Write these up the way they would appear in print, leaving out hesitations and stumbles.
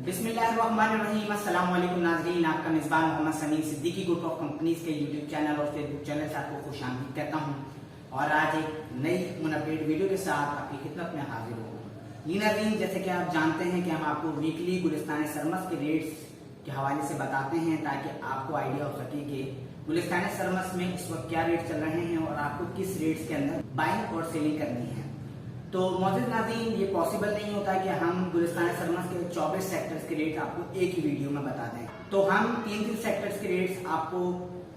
बिस्मिल्लाहिर्रहमानिर्रहीम। अस्सलाम वालेकुम नाज़रीन, आपका मेज़बान Mohammad Sameer Siddiqui group of companies के यूट्यूब चैनल और फेसबुक चैनल से आपको खुशामदीद कहता हूँ और आज एक नई मुनव्वरेट वीडियो के साथ आपकी खिदमत में हाजिर हूँ। जी नाज़रीन, जैसे कि आप जानते हैं कि हम आपको वीकली गुलिस्तान सरमस के रेट्स के हवाले से बताते हैं ताकि आपको आइडिया हो सके कि गुलिस्तान सरमस में इस वक्त क्या रेट चल रहे हैं और आपको किस रेट्स के अंदर बाइंग और सेलिंग करनी है। तो मौजूद नाज़रीन, ये पॉसिबल नहीं होता कि हम गुलिस्तान सरमस के 24 सेक्टर्स के रेट आपको एक ही वीडियो में बता दें। तो हम 3 सेक्टर्स के रेट्स आपको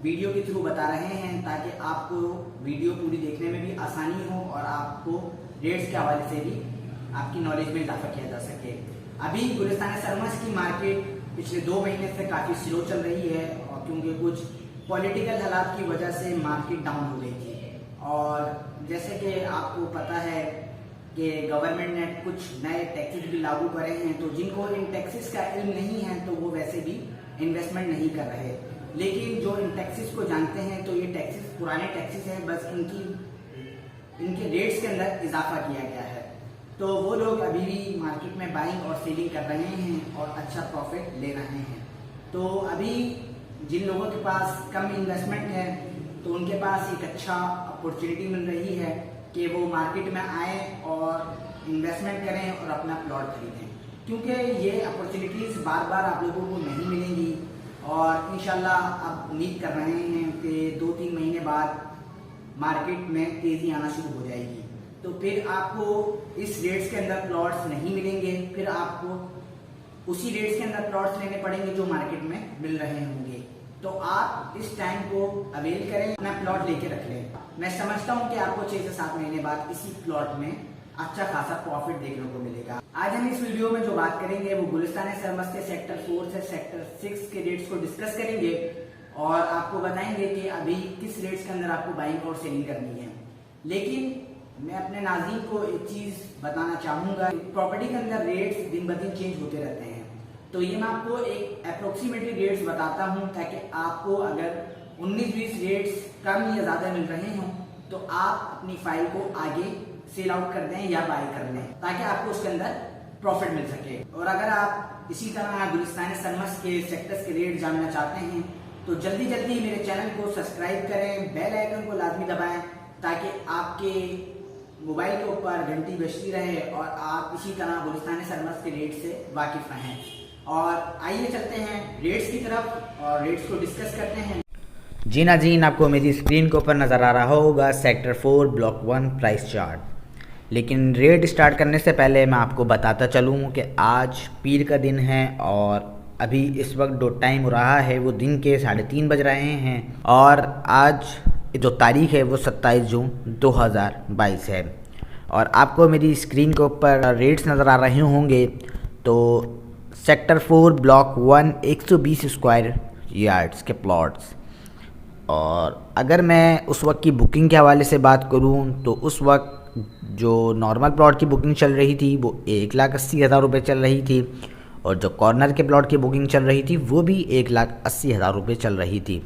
वीडियो के थ्रू बता रहे हैं ताकि आपको वीडियो पूरी देखने में भी आसानी हो और आपको रेट्स के हवाले से भी आपकी नॉलेज में इजाफा किया जा सके। अभी गुलिस्तान सरमस की मार्केट पिछले 2 महीने से काफ़ी स्लो चल रही है और क्योंकि कुछ पॉलिटिकल हालात की वजह से मार्केट डाउन हो गई थी। और जैसे कि आपको पता है कि गवर्नमेंट ने कुछ नए टैक्सेस भी लागू करे हैं, तो जिनको इन टैक्सेस का इल्म नहीं है तो वो वैसे भी इन्वेस्टमेंट नहीं कर रहे। लेकिन जो इन टैक्सेस को जानते हैं तो ये टैक्सेस पुराने टैक्सेस हैं, बस इनके रेट्स के अंदर इजाफा किया गया है। तो वो लोग अभी भी मार्केट में बाइंग और सेलिंग कर रहे हैं और अच्छा प्रॉफिट ले रहे हैं। तो अभी जिन लोगों के पास कम इन्वेस्टमेंट है तो उनके पास एक अच्छा अपॉर्चुनिटी मिल रही है कि वो मार्केट में आए और इन्वेस्टमेंट करें और अपना प्लॉट खरीदें, क्योंकि ये अपॉर्चुनिटीज़ बार बार आप लोगों को नहीं मिलेंगी। और इंशाल्लाह अब उम्मीद कर रहे हैं कि 2-3 महीने बाद मार्केट में तेज़ी आना शुरू हो जाएगी, तो फिर आपको इस रेट्स के अंदर प्लॉट्स नहीं मिलेंगे, फिर आपको उसी रेट्स के अंदर प्लॉट्स लेने पड़ेंगे जो मार्केट में मिल रहे होंगे। तो आप इस टाइम को अवेल करें, अपना प्लॉट लेके रख लें। मैं समझता हूं कि आपको 6 से 7 महीने बाद इसी प्लॉट में अच्छा खासा प्रॉफिट देखने को मिलेगा। आज हम इस वीडियो में जो बात करेंगे वो गुलिस्तान सरमस के सेक्टर 4 से सेक्टर 6 के रेट्स को डिस्कस करेंगे और आपको बताएंगे कि अभी किस रेट्स के अंदर आपको बाइंग और सेलिंग करनी है। लेकिन मैं अपने नाज़रीन को एक चीज बताना चाहूंगा, प्रॉपर्टी के अंदर रेट्स दिन ब दिन चेंज होते रहते हैं। तो ये मैं आपको एक अप्रोक्सीमेटली रेट्स बताता हूं ताकि आपको अगर 19-20 रेट्स कम या ज्यादा मिल रहे हों तो आप अपनी फाइल को आगे सेल आउट कर दें या बाय कर लें ताकि आपको उसके अंदर प्रॉफिट मिल सके। और अगर आप इसी तरह गुलिस्तान सरमस के सेक्टर्स के रेट जानना चाहते हैं तो जल्दी जल्दी मेरे चैनल को सब्सक्राइब करें, बेल आइकन को लाजमी दबाएं ताकि आपके मोबाइल के ऊपर घंटी बजती रहे और आप इसी तरह गुलिस्तान सरमस के रेट से वाकिफ रहें। और आइए चलते हैं रेट्स की तरफ और रेट्स को डिस्कस करते हैं। जी नाज़रीन, आपको मेरी स्क्रीन के ऊपर नज़र आ रहा होगा सेक्टर 4 ब्लॉक 1 प्राइस चार्ट। लेकिन रेट स्टार्ट करने से पहले मैं आपको बताता चलूँ कि आज पीर का दिन है और अभी इस वक्त जो टाइम हो रहा है वो दिन के 3:30 बज रहे हैं और आज जो तारीख़ है वो 27 जून 2022 है। और आपको मेरी स्क्रीन के ऊपर रेट्स नज़र आ रहे होंगे। तो सेक्टर 4 ब्लॉक 1 120 स्क्वायर यार्ड्स के प्लॉट्स। और अगर मैं उस वक्त की बुकिंग के हवाले से बात करूं तो उस वक्त जो नॉर्मल प्लॉट की बुकिंग चल रही थी वो 1,80,000 रुपये चल रही थी और जो कॉर्नर के प्लॉट की बुकिंग चल रही थी वो भी 1,80,000 रुपये चल रही थी।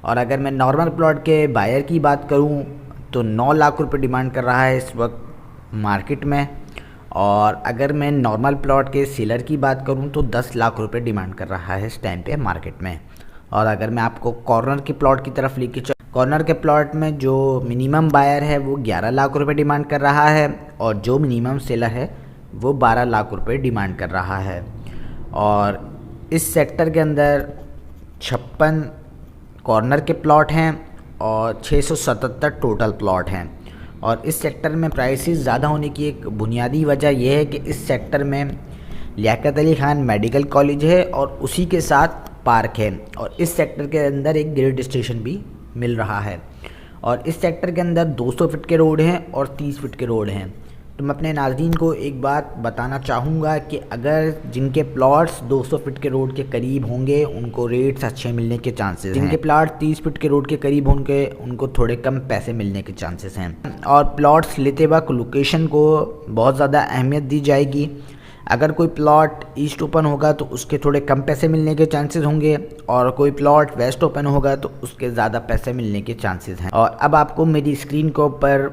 और अगर मैं नॉर्मल प्लॉट के बायर की बात करूं तो 9 लाख रुपये डिमांड कर रहा है इस वक्त मार्केट में। और अगर मैं नॉर्मल प्लॉट के सेलर की बात करूं तो 10 लाख रुपए डिमांड कर रहा है इस टाइम पे मार्केट में। और अगर मैं आपको कॉर्नर के प्लॉट की तरफ लेके कॉर्नर के प्लॉट में जो मिनिमम बायर है वो 11 लाख रुपए डिमांड कर रहा है और जो मिनिमम सेलर है वो 12 लाख रुपए डिमांड कर रहा है। और इस सेक्टर के अंदर 56 कॉर्नर के प्लॉट हैं और 677 टोटल प्लॉट हैं। और इस सेक्टर में प्राइसेस ज़्यादा होने की एक बुनियादी वजह यह है कि इस सेक्टर में लियाकत अली ख़ान मेडिकल कॉलेज है और उसी के साथ पार्क है और इस सेक्टर के अंदर एक ग्रेड स्टेशन भी मिल रहा है। और इस सेक्टर के अंदर 200 फीट के रोड हैं और 30 फीट के रोड हैं। तो मैं अपने नाज़रीन को एक बात बताना चाहूँगा कि अगर जिनके प्लॉट्स 200 फीट के रोड के करीब होंगे उनको रेट्स अच्छे मिलने के चांसेस हैं। जिनके प्लॉट 30 फीट के रोड के करीब होंगे उनको थोड़े कम पैसे मिलने के चांसेस हैं। और प्लॉट्स लेते वक्त लोकेशन को बहुत ज़्यादा अहमियत दी जाएगी। अगर कोई प्लॉट ईस्ट ओपन होगा तो उसके थोड़े कम पैसे मिलने के चांसेस होंगे और कोई प्लॉट वेस्ट ओपन होगा तो उसके ज़्यादा पैसे मिलने के चांसेस हैं। और अब आपको मेरी स्क्रीन के ऊपर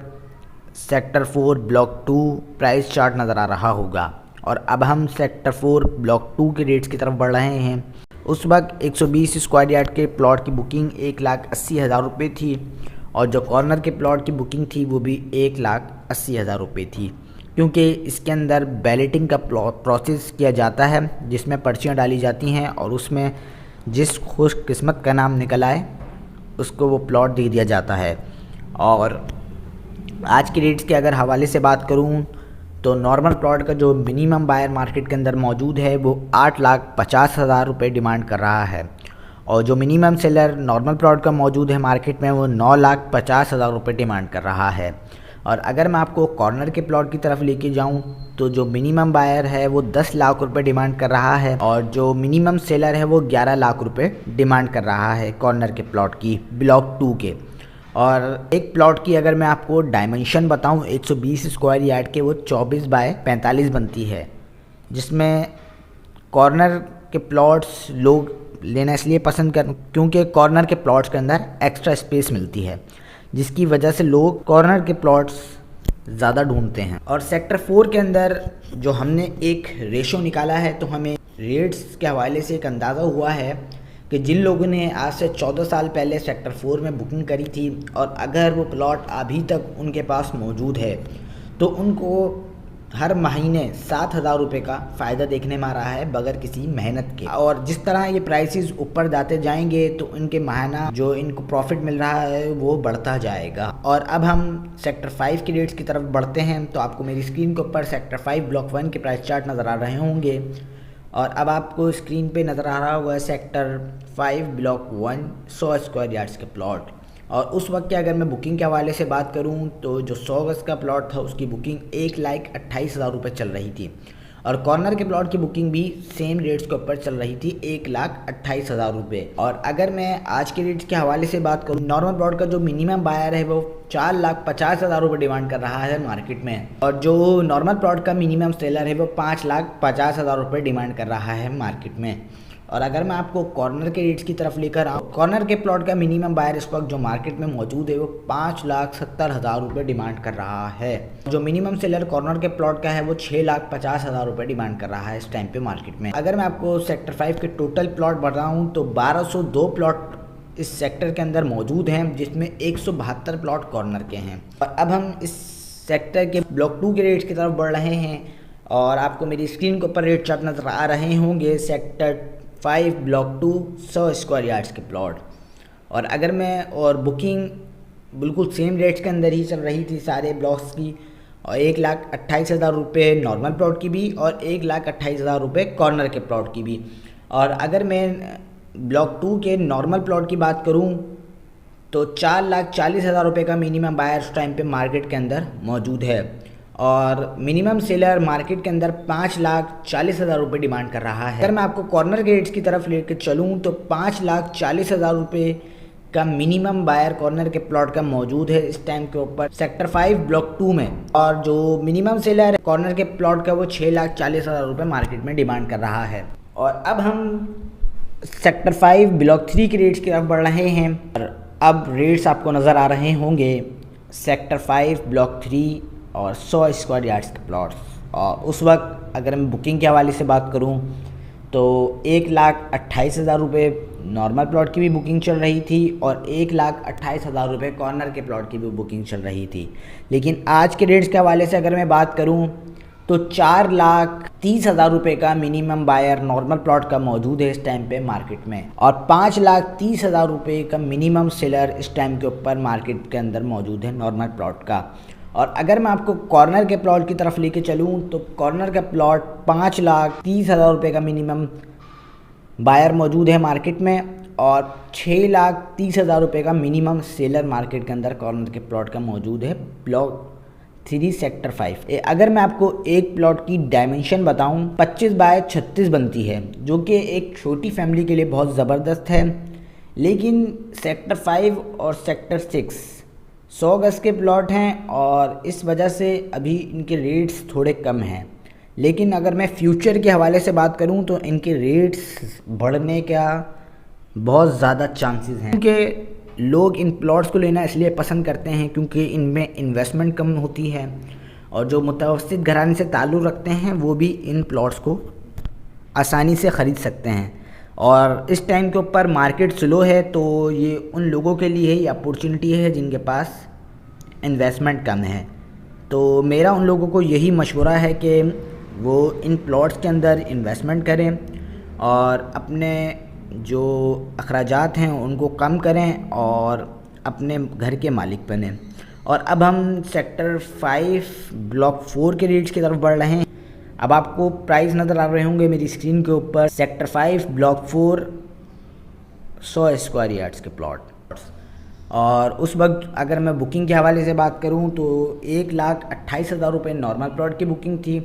सेक्टर 4 ब्लॉक 2 प्राइस चार्ट नज़र आ रहा होगा और अब हम सेक्टर 4 ब्लॉक 2 के रेट्स की तरफ बढ़ रहे हैं। उस वक्त 120 स्क्वायर यार्ड के प्लॉट की बुकिंग 1,80,000 रुपये थी और जो कॉर्नर के प्लॉट की बुकिंग थी वो भी 1,80,000 रुपये थी, क्योंकि इसके अंदर बैलेटिंग का प्रोसेस किया जाता है जिसमें पर्चियाँ डाली जाती हैं और उसमें जिस खुशकिस्मत का नाम निकल आए उसको वो प्लॉट दे दिया जाता है। और आज के रेट्स के अगर हवाले से बात करूं तो नॉर्मल प्लॉट का जो मिनिमम बायर मार्केट के अंदर मौजूद है वो 8,50,000 रुपये डिमांड कर रहा है और जो मिनिमम सेलर नॉर्मल प्लॉट का मौजूद है मार्केट में वो 9,50,000 रुपये डिमांड कर रहा है। और अगर मैं आपको कॉर्नर के प्लॉट की तरफ लेके जाऊं तो जो मिनिमम बायर है वो 10 लाख रुपए डिमांड कर रहा है और जो मिनिमम सेलर है वो 11 लाख रुपए डिमांड कर रहा है कॉर्नर के प्लॉट की ब्लॉक 2 के। और एक प्लॉट की अगर मैं आपको डायमेंशन बताऊं 120 स्क्वायर यार्ड के वो 24 बाय 45 बनती है, जिसमें कॉर्नर के प्लॉट्स लोग लेना इसलिए पसंद कर क्योंकि कॉर्नर के प्लॉट्स के अंदर एक्स्ट्रा स्पेस मिलती है, जिसकी वजह से लोग कॉर्नर के प्लॉट्स ज़्यादा ढूंढते हैं। और सेक्टर 4 के अंदर जो हमने एक रेशो निकाला है तो हमें रेट्स के हवाले से एक अंदाज़ा हुआ है कि जिन लोगों ने आज से 14 साल पहले सेक्टर 4 में बुकिंग करी थी और अगर वो प्लॉट अभी तक उनके पास मौजूद है तो उनको हर महीने 7,000 रुपये का फ़ायदा देखने में आ रहा है बगैर किसी मेहनत के। और जिस तरह ये प्राइसेस ऊपर जाते जाएंगे तो इनके महीना जो इनको प्रॉफिट मिल रहा है वो बढ़ता जाएगा। और अब हम सेक्टर 5 के रेट्स की तरफ बढ़ते हैं तो आपको मेरी स्क्रीन के ऊपर सेक्टर 5 ब्लॉक 1 के प्राइस चार्ट नज़र आ रहे होंगे और अब आपको स्क्रीन पे नज़र आ रहा होगा सेक्टर 5 ब्लॉक 1 100 स्क्वायर यार्ड्स के प्लॉट। और उस वक्त की अगर मैं बुकिंग के हवाले से बात करूं तो जो 100 गज का प्लॉट था उसकी बुकिंग 1,28,000 रुपये चल रही थी और कॉर्नर के प्लॉट की बुकिंग भी सेम रेट्स के ऊपर चल रही थी 1,28,000 रुपये। और अगर मैं आज के रेट्स के हवाले से बात करूं नॉर्मल प्लॉट का जो मिनिमम बायर है वो 4,50,000 रुपये डिमांड कर रहा है मार्केट में और जो नॉर्मल प्लॉट का मिनिमम सेलर है वो 5,50,000 रुपये डिमांड कर रहा है मार्केट में। और अगर मैं आपको कॉर्नर के रेट्स की तरफ लेकर आऊँ कॉर्नर के प्लॉट का मिनिमम बायर इस वक्त जो मार्केट में मौजूद है वो 5,70,000 रुपये डिमांड कर रहा है। जो मिनिमम सेलर कॉर्नर के प्लॉट का है वो 6,50,000 रुपये डिमांड कर रहा है इस टाइम पे मार्केट में। अगर मैं आपको सेक्टर 5 के टोटल प्लॉट बताऊँ तो 1,202 प्लॉट इस सेक्टर के अंदर मौजूद हैं जिसमें 172 प्लॉट कॉर्नर के हैं। और अब हम इस सेक्टर के ब्लॉक 2 के रेट्स की तरफ बढ़ रहे हैं और आपको मेरी स्क्रीन के ऊपर रेट चार्ट नज़र आ रहे होंगे सेक्टर 5 ब्लॉक 2 100 स्क्वायर यार्ड्स के प्लॉट। और अगर मैं और बुकिंग बिल्कुल सेम रेट्स के अंदर ही चल रही थी सारे ब्लॉक्स की और 1,28,000 रुपये नॉर्मल प्लॉट की भी और 1,28,000 रुपये कॉर्नर के प्लॉट की भी। और अगर मैं ब्लॉक 2 के नॉर्मल प्लॉट की बात करूं तो 4,40,000 रुपये का मिनिमम बायर उस टाइम पे मार्केट के अंदर मौजूद है और मिनिमम सेलर मार्केट के अंदर 5,40,000 रुपये डिमांड कर रहा है। अगर मैं आपको कॉर्नर के रेट्स की तरफ लेकर चलूँ तो 5,40,000 रुपये का मिनिमम बायर कॉर्नर के प्लॉट का मौजूद है इस टाइम के ऊपर सेक्टर 5 ब्लॉक 2 में और जो मिनिमम सेलर कॉर्नर के प्लॉट का वो 6,40,000 रुपये मार्केट में डिमांड कर रहा है। और अब हम सेक्टर 5 ब्लॉक 3 के रेट्स की तरफ बढ़ रहे हैं और अब रेट्स आपको नज़र आ रहे होंगे सेक्टर 5 ब्लॉक 3 और 100 स्क्वायर यार्ड्स के प्लॉट्स। और उस वक्त अगर मैं बुकिंग के हवाले से बात करूं तो 1,28,000 रुपये नॉर्मल प्लॉट की भी बुकिंग चल रही थी और 1,28,000 रुपये कॉर्नर के प्लॉट की भी बुकिंग चल रही थी। लेकिन आज के रेट्स के हवाले से अगर मैं बात करूं तो 4,30,000 रुपये का मिनिमम बायर नॉर्मल प्लॉट का मौजूद है इस टाइम पे मार्केट में और 5,30,000 रुपये का मिनिमम सेलर इस टाइम के ऊपर मार्केट के अंदर मौजूद है नॉर्मल प्लॉट का। और अगर मैं आपको कॉर्नर के प्लॉट की तरफ लेके चलूँ तो कॉर्नर का प्लॉट 5,30,000 रुपये का मिनिमम बायर मौजूद है मार्केट में और 6,30,000 रुपये का मिनिमम सेलर मार्केट के अंदर कॉर्नर के प्लॉट का मौजूद है ब्लॉक 3 सेक्टर 5। अगर मैं आपको एक प्लॉट की डायमेंशन बताऊं 25 बाय 36 बनती है जो कि एक छोटी फैमिली के लिए बहुत ज़बरदस्त है। लेकिन सेक्टर 5 और सेक्टर 6 100 गज के प्लॉट हैं और इस वजह से अभी इनके रेट्स थोड़े कम हैं। लेकिन अगर मैं फ्यूचर के हवाले से बात करूं तो इनके रेट्स बढ़ने का बहुत ज़्यादा चांसेस हैं क्योंकि लोग इन प्लॉट्स को लेना इसलिए पसंद करते हैं क्योंकि इनमें इन्वेस्टमेंट कम होती है और जो मुतवस्सित घराने से ताल्लुक़ रखते हैं वो भी इन प्लॉट्स को आसानी से ख़रीद सकते हैं। और इस टाइम के ऊपर मार्केट स्लो है, तो ये उन लोगों के लिए ही अपॉर्चुनिटी है जिनके पास इन्वेस्टमेंट कम है। तो मेरा उन लोगों को यही मशवरा है कि वो इन प्लॉट्स के अंदर इन्वेस्टमेंट करें और अपने जो अखराजात हैं उनको कम करें और अपने घर के मालिक बने। और अब हम सेक्टर 5 ब्लॉक 4 के रेट्स की तरफ बढ़ रहे हैं। अब आपको प्राइस नज़र आ रहे होंगे मेरी स्क्रीन के ऊपर। सेक्टर 5 ब्लॉक 4 100 स्क्वायर यार्ड्स के प्लॉट। और उस वक्त अगर मैं बुकिंग के हवाले से बात करूं तो 1,28,000 रुपये नॉर्मल प्लॉट की बुकिंग थी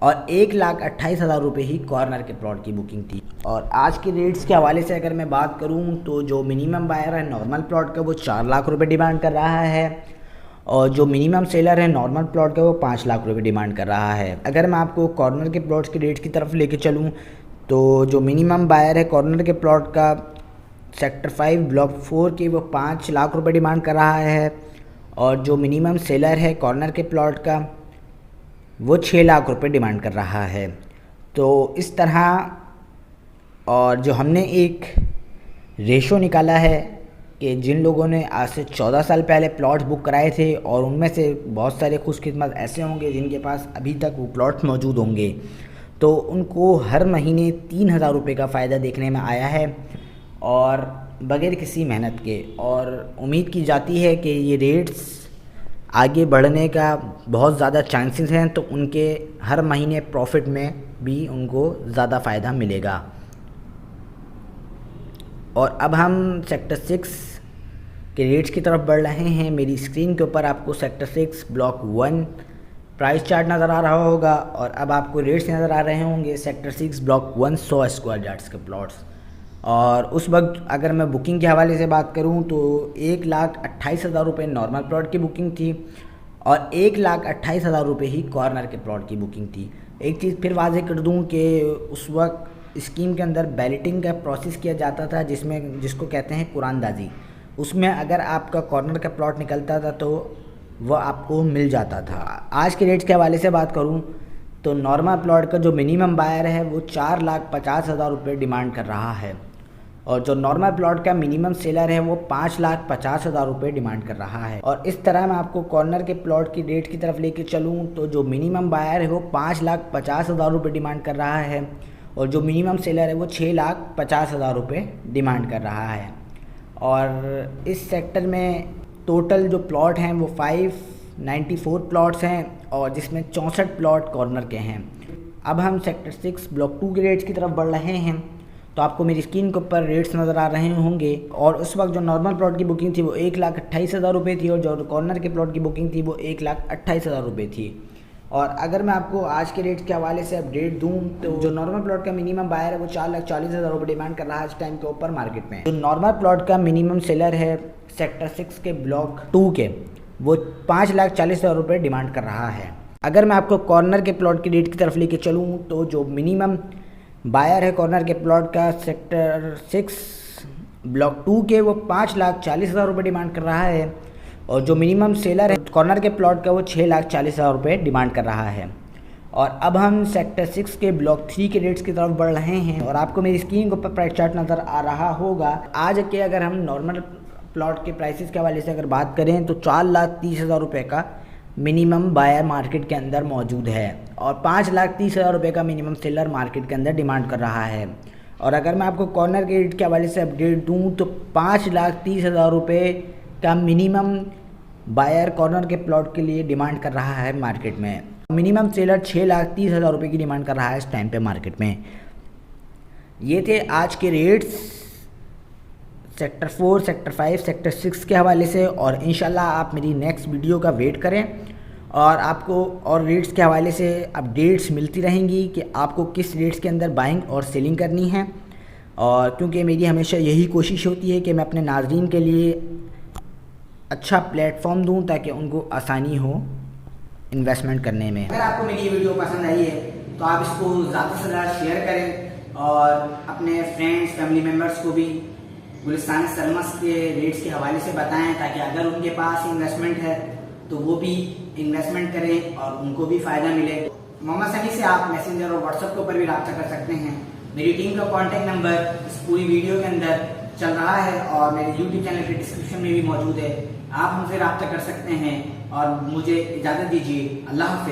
और 1,28,000 रुपये ही कॉर्नर के प्लॉट की बुकिंग थी। और आज के रेट्स के हवाले से अगर मैं बात करूं तो जो मिनिमम बायर है नॉर्मल प्लॉट का वो 4 लाख रुपये डिमांड कर रहा है और जो मिनिमम सेलर है नॉर्मल प्लॉट का वो 5 लाख रुपये डिमांड कर रहा है। अगर मैं आपको कॉर्नर के प्लॉट्स के रेट्स की तरफ लेके चलूँ तो जो मिनिमम बायर है कॉर्नर के प्लॉट का सेक्टर 5 ब्लॉक 4 की वो 5 लाख रुपए डिमांड कर रहा है और जो मिनिमम सेलर है कॉर्नर के प्लॉट का वो 6 लाख रुपए डिमांड कर रहा है। तो इस तरह और जो हमने एक रेशो निकाला है कि जिन लोगों ने आज से 14 साल पहले प्लॉट बुक कराए थे और उनमें से बहुत सारे खुशकिस्मत ऐसे होंगे जिनके पास अभी तक वो प्लॉट मौजूद होंगे, तो उनको हर महीने 3,000 रुपये का फ़ायदा देखने में आया है और बग़ैर किसी मेहनत के। और उम्मीद की जाती है कि ये रेट्स आगे बढ़ने का बहुत ज़्यादा चांसेस हैं, तो उनके हर महीने प्रॉफिट में भी उनको ज़्यादा फ़ायदा मिलेगा। और अब हम सेक्टर 6 के रेट्स की तरफ बढ़ रहे हैं। मेरी स्क्रीन के ऊपर आपको सेक्टर 6 ब्लॉक 1 प्राइस चार्ट नज़र आ रहा होगा और अब आपको रेट्स नज़र आ रहे होंगे स्सेक्टर 6 ब्लॉक 1 100 स्क्वायर यार्ड्स के प्लॉट्स। और उस वक्त अगर मैं बुकिंग के हवाले से बात करूं तो 1,28,000 रुपये नॉर्मल प्लॉट की बुकिंग थी और 1,28,000 रुपये ही कॉर्नर के प्लॉट की बुकिंग थी। एक चीज़ फिर वाज़ेह कर दूं कि उस वक्त स्कीम के अंदर बैलेटिंग का प्रोसेस किया जाता था जिसको कहते हैं कुरानदाजी। उसमें अगर आपका कॉर्नर का प्लॉट निकलता था तो वह आपको मिल जाता था। आज के रेट्स के हवाले से बात करूं तो नॉर्मल प्लॉट का जो मिनिमम बायर है वो 4,50,000 रुपये डिमांड कर रहा है और जो नॉर्मल प्लॉट का मिनिमम सेलर है वो 5,50,000 रुपये डिमांड कर रहा है। और इस तरह मैं आपको कॉर्नर के प्लॉट की रेट की तरफ लेके चलूँ तो जो मिनिमम बायर है वो 5,50,000 रुपये डिमांड कर रहा है और जो मिनिमम सेलर है वो 6,50,000 रुपये डिमांड कर रहा है। और इस सेक्टर में टोटल जो प्लॉट हैं वो 594 प्लॉट्स हैं और जिसमें 64 प्लॉट कॉर्नर के हैं। अब हम सेक्टर 6 ब्लॉक 2 के रेट्स की तरफ बढ़ रहे हैं। तो आपको मेरी स्क्रीन के ऊपर रेट्स नज़र आ रहे होंगे और उस वक्त जो नॉर्मल प्लॉट की बुकिंग थी वो 1,28,000 रुपये थी और जो कॉर्नर के प्लॉट की बुकिंग थी वो 1,28,000 रुपये थी। और अगर मैं आपको आज के रेट के हवाले से अपडेट दूं तो जो नॉर्मल प्लॉट का मिनिमम बायर है वो 4,40,000 रुपये डिमांड कर रहा है इस टाइम के ऊपर मार्केट में। जो नॉर्मल प्लॉट का मिनिमम सेलर है सेक्टर 6 के ब्लॉक 2 के वो 5,40,000 रुपये डिमांड कर रहा है। अगर मैं आपको कॉर्नर के प्लॉट की रेट की तरफ लेके चलूँ तो जो मिनिमम बायर है कॉर्नर के प्लॉट का सेक्टर 6 ब्लॉक 2 के वो 5,40,000 रुपये डिमांड कर रहा है और जो मिनिमम सेलर है कॉर्नर के प्लॉट का वो 6,40,000 रुपये डिमांड कर रहा है। और अब हम सेक्टर 6 के ब्लॉक 3 के रेट्स की तरफ बढ़ रहे हैं और आपको मेरी स्क्रीन के ऊपर प्राइस चार्ट नज़र आ रहा होगा। आज के अगर हम नॉर्मल प्लॉट के प्राइसेस के हवाले से अगर बात करें तो 4,30,000 रुपये का मिनिमम बायर मार्केट के अंदर मौजूद है और 5,30,000 रुपये का मिनिमम सेलर मार्केट के अंदर डिमांड कर रहा है। और अगर मैं आपको कॉर्नर के रेट के हवाले से अपडेट दूं तो 5,30,000 रुपये का मिनिमम बायर कॉर्नर के प्लॉट के लिए डिमांड कर रहा है मार्केट में। मिनिमम सेलर 6,30,000 रुपये की डिमांड कर रहा है इस टाइम पे मार्केट में। ये थे आज के रेट्स सेक्टर 4, सेक्टर 5, सेक्टर 6 के हवाले से। और इंशाल्लाह आप मेरी नेक्स्ट वीडियो का वेट करें और आपको और रेट्स के हवाले से अपडेट्स मिलती रहेंगी कि आपको किस रेट्स के अंदर बाइंग और सेलिंग करनी है। और क्योंकि मेरी हमेशा यही कोशिश होती है कि मैं अपने नाज़रीन के लिए अच्छा प्लेटफॉर्म दूं ताकि उनको आसानी हो इन्वेस्टमेंट करने में। अगर आपको मेरी ये वीडियो पसंद आई है तो आप इसको ज़्यादा से ज़्यादा शेयर करें और अपने फ्रेंड्स फैमिली मेम्बर्स को भी गुलिस्तान सर्मस के रेट्स के हवाले से बताएं ताकि अगर उनके पास इन्वेस्टमेंट है तो वो भी इन्वेस्टमेंट करें और उनको भी फायदा मिले। मोहम्मद सनी से आप मैसेंजर और व्हाट्सएप के ऊपर भी रब्ता कर सकते हैं। मेरी टीम का कॉन्टेक्ट नंबर इस पूरी वीडियो के अंदर चल रहा है और मेरे यूट्यूब चैनल के डिस्क्रिप्शन में भी मौजूद है। आप हमसे रब्ता कर सकते हैं और मुझे इजाजत दीजिए। अल्लाह हाफिज।